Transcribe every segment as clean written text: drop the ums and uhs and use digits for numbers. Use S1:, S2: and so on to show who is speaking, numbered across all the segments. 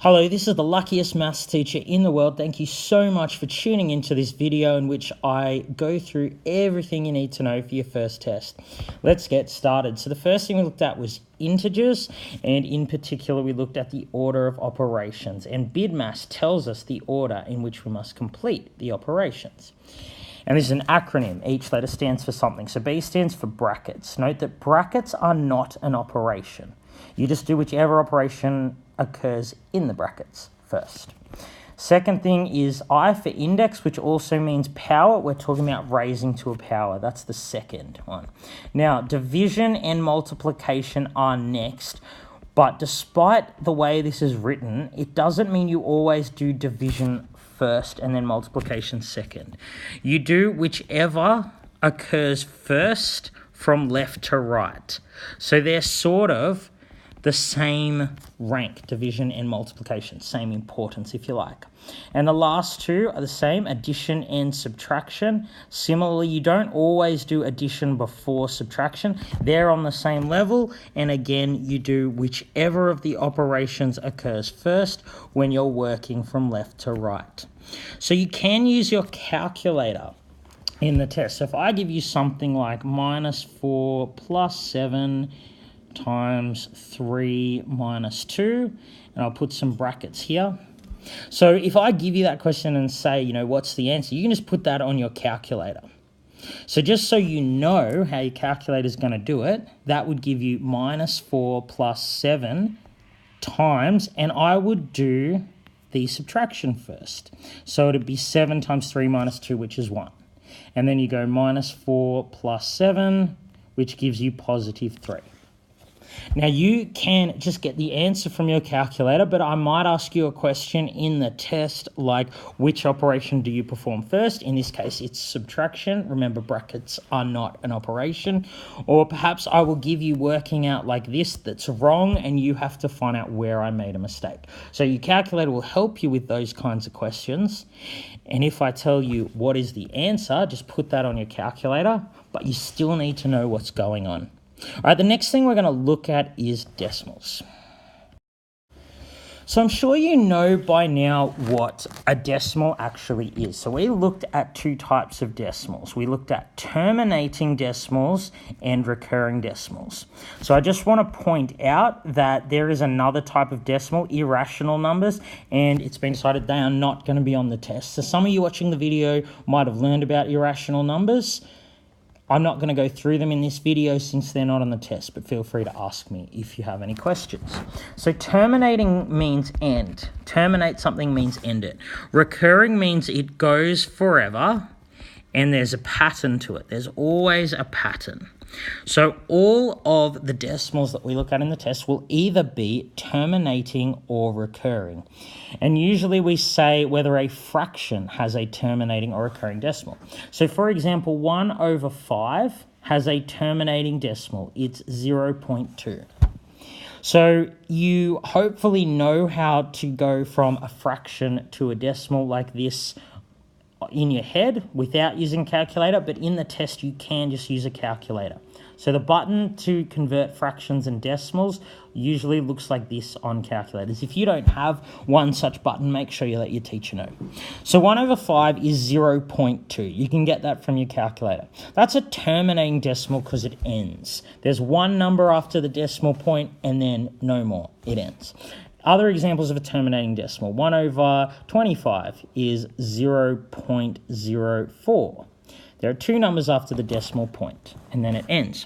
S1: Hello, this is the luckiest maths teacher in the world. Thank you so much for tuning into this video in which I go through everything you need to know for your first test. Let's get started. So the first thing we looked at was integers, and in particular we looked at the order of operations, and BIDMAS tells us the order in which we must complete the operations. And this is an acronym. Each letter stands for something. So B stands for brackets. Note that brackets are not an operation. You just do whichever operation occurs in the brackets first. Second thing is I for index, which also means power. We're talking about raising to a power. That's the second one. Now, division and multiplication are next. But despite the way this is written, it doesn't mean you always do division first and then multiplication second. You do whichever occurs first from left to right. So they're sort of the same rank, division and multiplication, same importance if you like. And the last two are the same, addition and subtraction. Similarly, you don't always do addition before subtraction. They're on the same level, and again, you do whichever of the operations occurs first when you're working from left to right. So you can use your calculator in the test. So if I give you something like -4 + 7 times 3 minus 2, and I'll put some brackets here. So if I give you that question and say, what's the answer, you can just put that on your calculator. So just so you know how your calculator is going to do it, that would give you -4 + 7 times, and I would do the subtraction first. So it'd be 7 times 3 minus 2, which is 1. And then you go -4 + 7, which gives you +3. Now, you can just get the answer from your calculator, but I might ask you a question in the test, like which operation do you perform first? In this case, it's subtraction. Remember, brackets are not an operation. Or perhaps I will give you working out like this that's wrong, and you have to find out where I made a mistake. So your calculator will help you with those kinds of questions. And if I tell you what is the answer, just put that on your calculator, but you still need to know what's going on. All right, the next thing we're going to look at is decimals. So I'm sure you know by now what a decimal actually is. So we looked at two types of decimals. We looked at terminating decimals and recurring decimals. So I just want to point out that there is another type of decimal, irrational numbers, and it's been decided they are not going to be on the test. So some of you watching the video might have learned about irrational numbers. I'm not going to go through them in this video since they're not on the test, but feel free to ask me if you have any questions. So terminating means end. Terminate something means end it. Recurring means it goes forever, and there's a pattern to it. There's always a pattern. So all of the decimals that we look at in the test will either be terminating or recurring. And usually we say whether a fraction has a terminating or recurring decimal. So for example, 1/5 has a terminating decimal. It's 0.2. So you hopefully know how to go from a fraction to a decimal like this in your head without using a calculator, but in the test you can just use a calculator. So the button to convert fractions and decimals usually looks like this on calculators. If you don't have one such button, make sure you let your teacher know. So 1/5 is 0.2. You can get that from your calculator. That's a terminating decimal because it ends. There's one number after the decimal point and then no more. It ends. Other examples of a terminating decimal, 1/25 is 0.04. There are two numbers after the decimal point, and then it ends.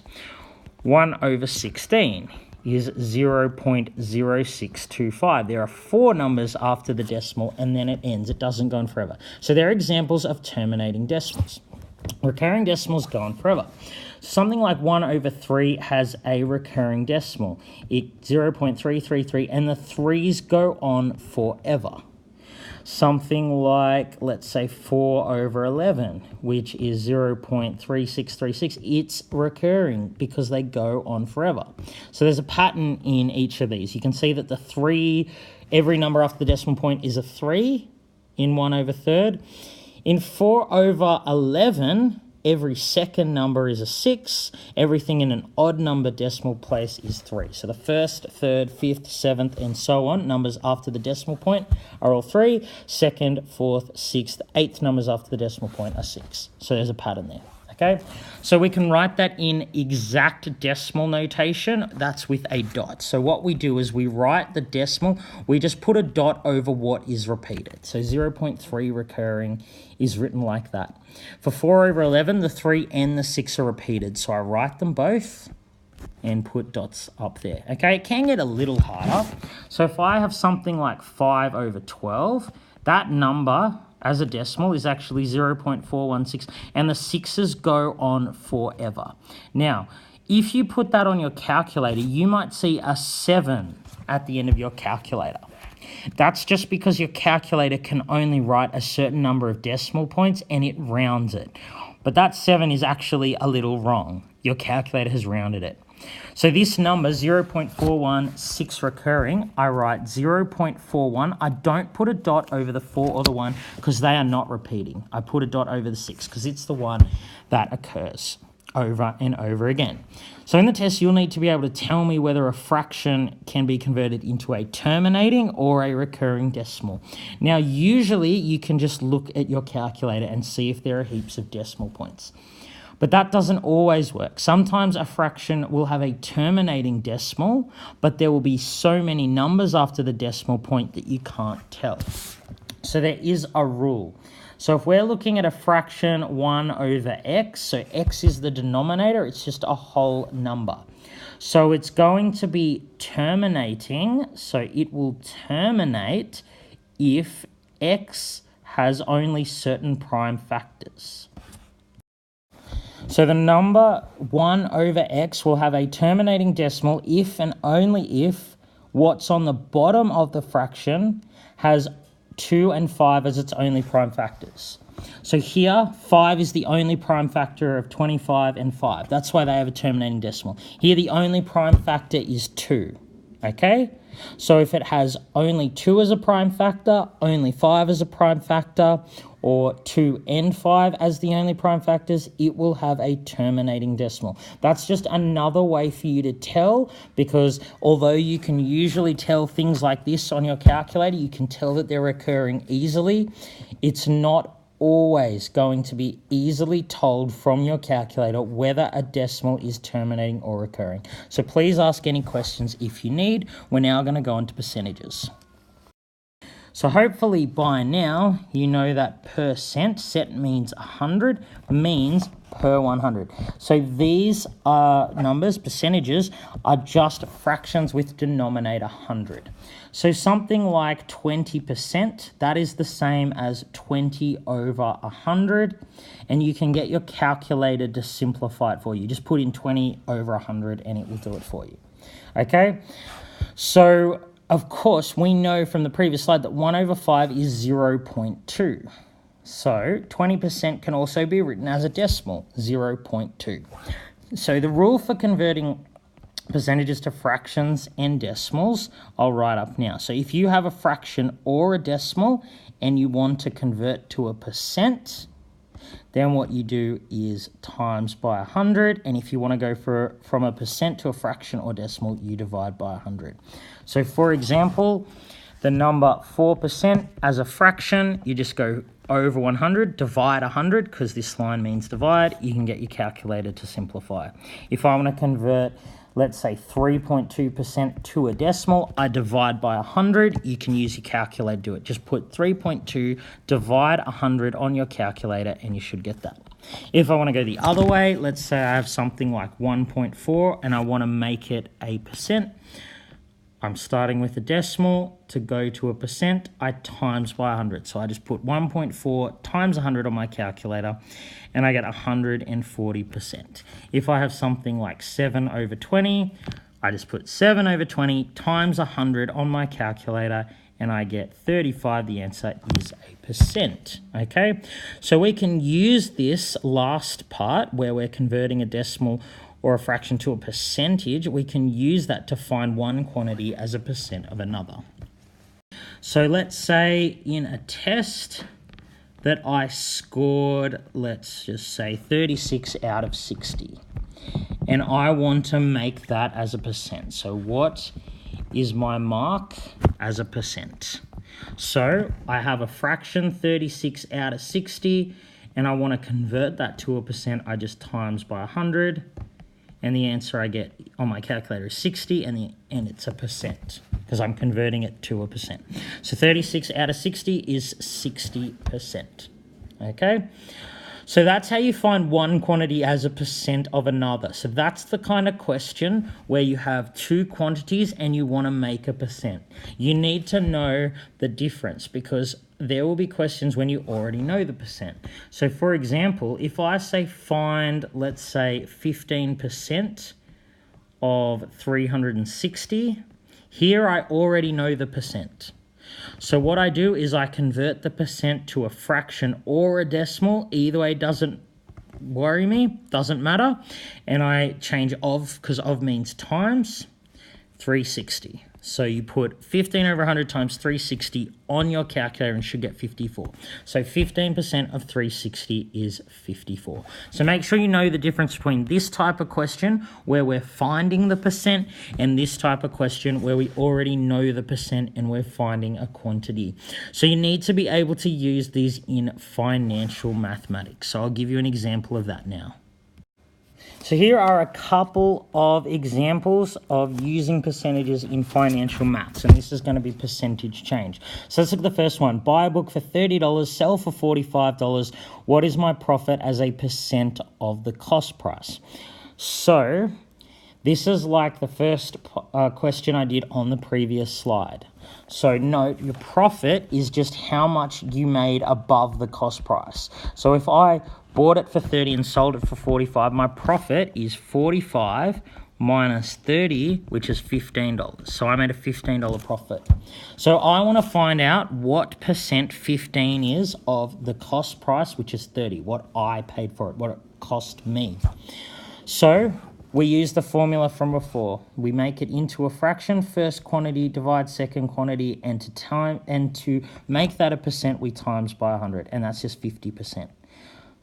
S1: 1/16 is 0.0625. There are four numbers after the decimal, and then it ends. It doesn't go on forever. So there are examples of terminating decimals. Recurring decimals go on forever. Something like 1/3 has a recurring decimal. It's 0.333, and the threes go on forever. Something like, let's say, 4/11, which is 0.3636, it's recurring because they go on forever. So there's a pattern in each of these. You can see that the 3, every number after the decimal point is a 3 in 1/3. In 4/11, every second number is a 6. Everything in an odd number decimal place is 3. So the first, third, fifth, seventh, and so on, numbers after the decimal point are all 3. Second, fourth, sixth, eighth numbers after the decimal point are 6. So there's a pattern there. Okay, so we can write that in exact decimal notation. That's with a dot. So what we do is we write the decimal, we just put a dot over what is repeated. So 0.3 recurring is written like that. For 4 over 11, the 3 and the 6 are repeated. So I write them both and put dots up there. Okay, it can get a little harder. So if I have something like 5 over 12, that number as a decimal is actually 0.416, and the 6's go on forever. Now, if you put that on your calculator, you might see a 7 at the end of your calculator. That's just because your calculator can only write a certain number of decimal points and it rounds it. But that 7 is actually a little wrong. Your calculator has rounded it. So this number, 0.416 recurring, I write 0.41. I don't put a dot over the 4 or the 1 because they are not repeating. I put a dot over the 6 because it's the one that occurs over and over again. So in the test, you'll need to be able to tell me whether a fraction can be converted into a terminating or a recurring decimal. Now, usually you can just look at your calculator and see if there are heaps of decimal points. But that doesn't always work. Sometimes a fraction will have a terminating decimal, but there will be so many numbers after the decimal point that you can't tell. So there is a rule. So if we're looking at a fraction 1 over x, so x is the denominator, it's just a whole number. So it's going to be terminating, so it will terminate if x has only certain prime factors. So the number 1 over x will have a terminating decimal if and only if what's on the bottom of the fraction has 2 and 5 as its only prime factors. So here, 5 is the only prime factor of 25 and 5. That's why they have a terminating decimal. Here, the only prime factor is 2, okay? So if it has only 2 as a prime factor, only 5 as a prime factor, or 2 and 5 as the only prime factors, it will have a terminating decimal. That's just another way for you to tell, because although you can usually tell things like this on your calculator, you can tell that they're recurring easily, it's not always going to be easily told from your calculator whether a decimal is terminating or recurring. So please ask any questions if you need. We're now going to go into percentages. So hopefully by now you know that percent, set means 100, means per 100. So these numbers, percentages, are just fractions with denominator 100. So something like 20%, that is the same as 20 over 100, and you can get your calculator to simplify it for you. Just put in 20 over 100 and it will do it for you. Okay, so of course, we know from the previous slide that 1 over 5 is 0.2. So 20% can also be written as a decimal, 0.2. So the rule for converting percentages to fractions and decimals, I'll write up now. So if you have a fraction or a decimal and you want to convert to a percent, then what you do is times by 100, and if you want to go from a percent to a fraction or decimal, you divide by 100. So for example, the number 4% as a fraction, you just go over 100, divide 100, because this line means divide, you can get your calculator to simplify. If I want to convert, let's say 3.2% to a decimal, I divide by 100. You can use your calculator to do it. Just put 3.2, divide 100 on your calculator, and you should get that. If I want to go the other way, let's say I have something like 1.4 and I want to make it a percent. I'm starting with a decimal. To go to a percent, I times by 100. So I just put 1.4 times 100 on my calculator, and I get 140%. If I have something like 7 over 20, I just put 7 over 20 times 100 on my calculator, and I get 35. The answer is a percent, okay? So we can use this last part where we're converting a decimal or a fraction to a percentage. We can use that to find one quantity as a percent of another. So let's say in a test, that I scored, let's just say 36 out of 60. And I want to make that as a percent. So what is my mark as a percent? So I have a fraction 36 out of 60, and I want to convert that to a percent. I just times by 100, and the answer I get on my calculator is 60, and it's a percent because I'm converting it to a percent. So 36 out of 60 is 60%. Okay? So that's how you find one quantity as a percent of another. So that's the kind of question where you have two quantities and you want to make a percent. You need to know the difference because there will be questions when you already know the percent. So for example, if I say find, let's say 15% of 360, here I already know the percent. So what I do is I convert the percent to a fraction or a decimal. Either way doesn't worry me, doesn't matter. And I change of, because of means times 360. So you put 15 over 100 times 360 on your calculator and should get 54. So 15% of 360 is 54. So make sure you know the difference between this type of question where we're finding the percent and this type of question where we already know the percent and we're finding a quantity. So you need to be able to use these in financial mathematics. So I'll give you an example of that now. So here are a couple of examples of using percentages in financial maths, and this is going to be percentage change. So let's look at the first one. Buy a book for $30, sell for $45. What is my profit as a percent of the cost price? So this is like the first question I did on the previous slide. So note, your profit is just how much you made above the cost price. So if I bought it for 30 and sold it for 45, my profit is 45 minus 30, which is $15. So I made a $15 profit. So I want to find out what percent 15 is of the cost price, which is 30, what I paid for it, what it cost me. So we use the formula from before. We make it into a fraction, first quantity divides second quantity, and to make that a percent, we times by 100, and that's just 50%.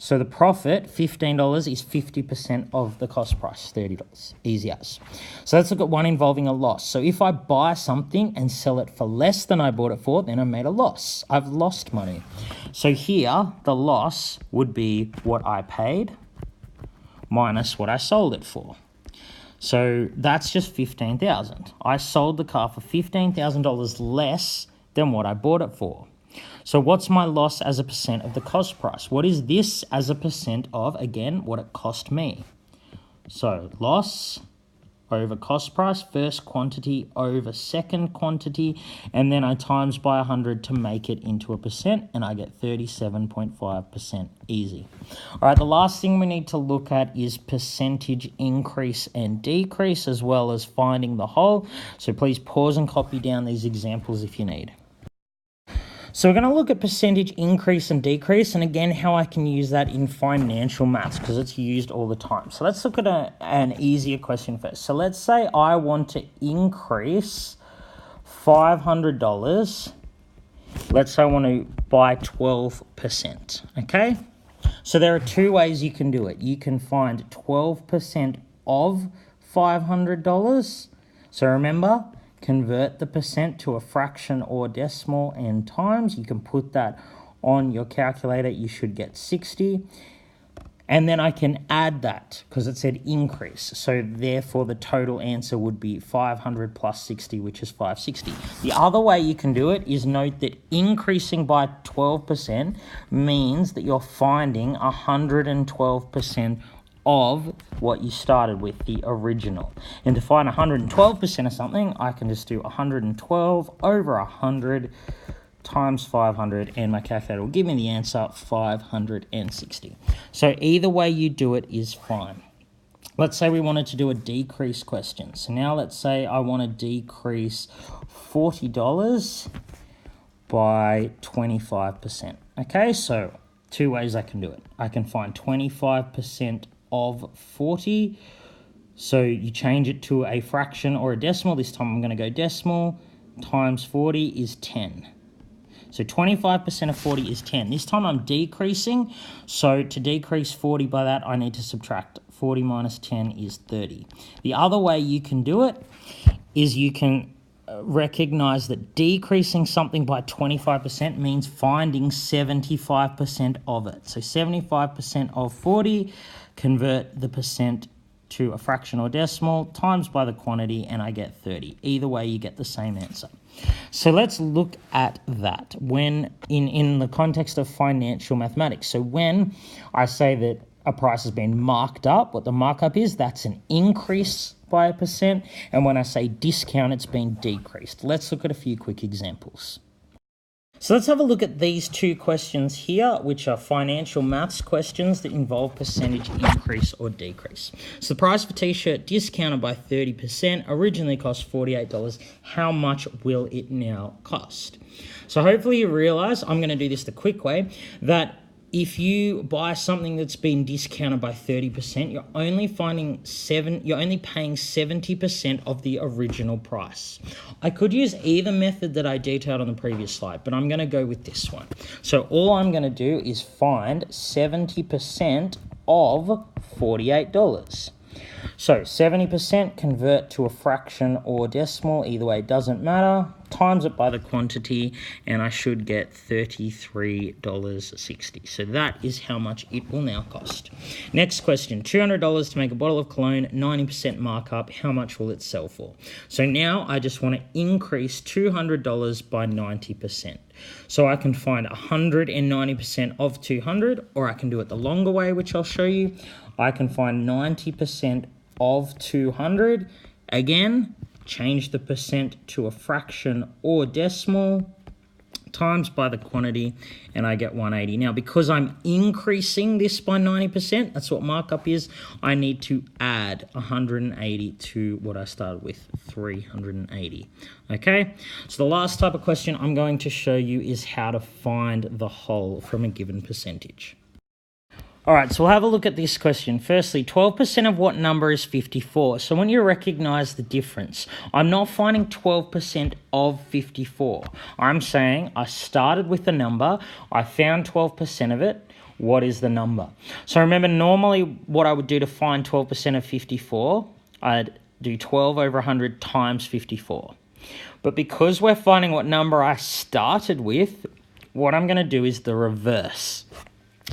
S1: So the profit, $15, is 50% of the cost price, $30. Easy as. So let's look at one involving a loss. So if I buy something and sell it for less than I bought it for, then I made a loss. I've lost money. So here, the loss would be what I paid minus what I sold it for. So that's just $15,000. I sold the car for $15,000 less than what I bought it for. So what's my loss as a percent of the cost price? What is this as a percent of, again, what it cost me? So loss over cost price, first quantity over second quantity, and then I times by 100 to make it into a percent, and I get 37.5%. Easy. All right, the last thing we need to look at is percentage increase and decrease, as well as finding the whole. So please pause and copy down these examples if you need. So we're going to look at percentage increase and decrease, and again, how I can use that in financial maths, because it's used all the time. So let's look at an easier question first. So let's say I want to increase $500. Let's say I want to buy 12%, okay? So there are two ways you can do it. You can find 12% of $500. So remember, convert the percent to a fraction or decimal and times. You can put that on your calculator. You should get 60. And then I can add that because it said increase. So therefore the total answer would be 500 plus 60, which is 560. The other way you can do it is note that increasing by 12% means that you're finding 112% of what you started with, the original. And to find 112% of something, I can just do 112 over 100 times 500, and my calculator will give me the answer, 560. So either way you do it is fine. Let's say we wanted to do a decrease question. So now let's say I want to decrease $40 by 25%. Okay, so two ways I can do it. I can find 25% of 40. So you change it to a fraction or a decimal. This time I'm going to go decimal. Times 40 is 10. So 25% of 40 is 10. This time I'm decreasing, so to decrease 40 by that, I need to subtract 40 minus 10 is 30. The other way you can do it is you can recognize that decreasing something by 25% means finding 75% of it. So 75% of 40, convert the percent to a fraction or decimal, times by the quantity, and I get 30. Either way, you get the same answer. So let's look at that when in the context of financial mathematics. So when I say that a price has been marked up, what the markup is, that's an increase by a percent. And when I say discount, it's been decreased. Let's look at a few quick examples. So let's have a look at these two questions here, which are financial maths questions that involve percentage increase or decrease. So the price of a t-shirt discounted by 30% originally cost $48. How much will it now cost? So hopefully you realize, I'm going to do this the quick way, that if you buy something that's been discounted by 30%, you're only paying 70% of the original price. I could use either method that I detailed on the previous slide, but I'm going to go with this one. So all I'm going to do is find 70% of $48. So 70% convert to a fraction or decimal, either way doesn't matter, times it by the quantity, and I should get $33.60. So that is how much it will now cost. Next question, $200 to make a bottle of cologne, 90% markup, how much will it sell for? So now I just want to increase $200 by 90%. So I can find 190% of 200, or I can do it the longer way, which I'll show you. I can find 90% of 200. Again, change the percent to a fraction or decimal, times by the quantity, and I get 180. Now, because I'm increasing this by 90%, that's what markup is, I need to add 180 to what I started with, 380. Okay, so the last type of question I'm going to show you is how to find the whole from a given percentage. All right, so we'll have a look at this question. Firstly, 12% of what number is 54? So when you recognize the difference, I'm not finding 12% of 54. I'm saying I started with a number, I found 12% of it. What is the number? So remember, normally what I would do to find 12% of 54, I'd do 12 over 100 times 54. But because we're finding what number I started with, what I'm going to do is the reverse.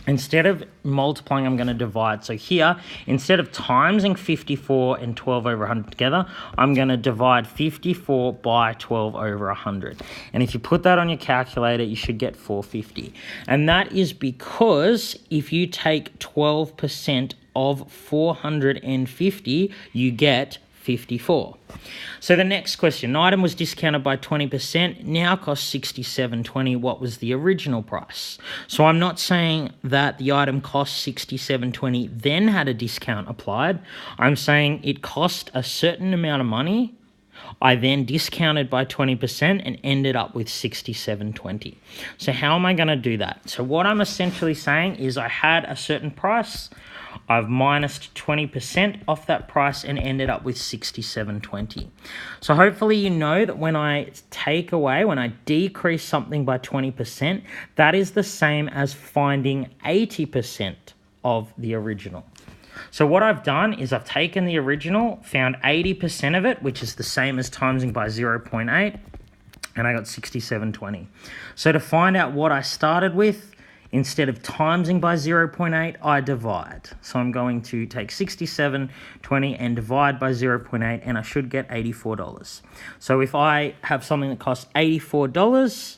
S1: Instead of multiplying, I'm going to divide. So here, instead of timesing 54 and 12 over 100 together, I'm going to divide 54 by 12 over 100. And if you put that on your calculator, you should get 450. And that is because if you take 12% of 450, you get 54. So the next question, an item was discounted by 20%, now costs $67.20. What was the original price? So I'm not saying that the item cost $67.20, then had a discount applied. I'm saying it cost a certain amount of money. I then discounted by 20% and ended up with $67.20. So how am I going to do that? So what I'm essentially saying is I had a certain price, I've minused 20% off that price and ended up with $67.20. So hopefully you know that when I decrease something by 20%, that is the same as finding 80% of the original. So what I've done is I've taken the original, found 80% of it, which is the same as timesing by 0.8, and I got $67.20. So to find out what I started with, instead of timesing by 0.8, I divide. So I'm going to take $67.20 and divide by 0.8, and I should get $84. So if I have something that costs $84,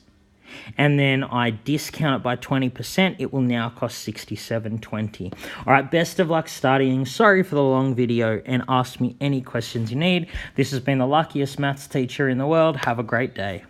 S1: and then I discount it by 20%, it will now cost $67.20. All right, best of luck studying. Sorry for the long video, and ask me any questions you need. This has been the luckiest maths teacher in the world. Have a great day.